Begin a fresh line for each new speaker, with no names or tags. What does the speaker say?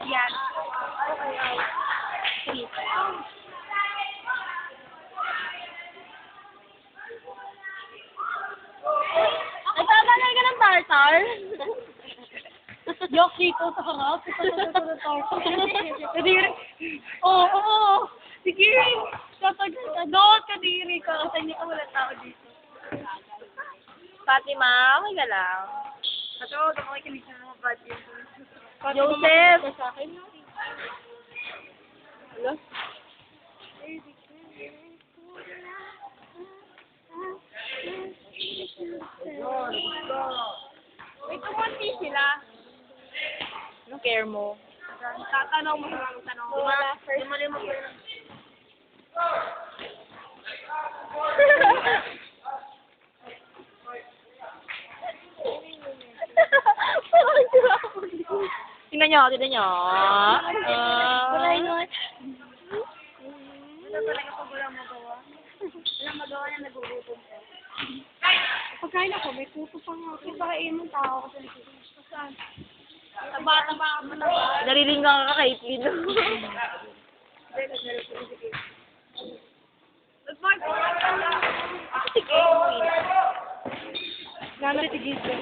Yan. Please. Nagtatangal ka ng tartar?
Yok, Chico, sa harap.
Kadiri. Oo. Sige. Doon, kadiri ka. Kasi hindi ka wala tao dito. Fatima, okay ka lang. Ito, makikinig na mga bad yun. Joseph!
Sa akin, no?
Hello? May tumunti sila. Anong care mo? Tatanong mo sa tanong.
Wala, first.
Lumali mo pa Tingnan nyo, tingnan nyo.
Wala yun.
Ito talaga pag walang magawa. Walang magawa na nagugutom ko.
Pagkain ako, may kuto pa nga.
Yung pakain mong tao kasi saan? Taba mo na ba? Nalilinggang ka kay Pino. Nag-mark ko na pala. Sige.
Nanatigis ko.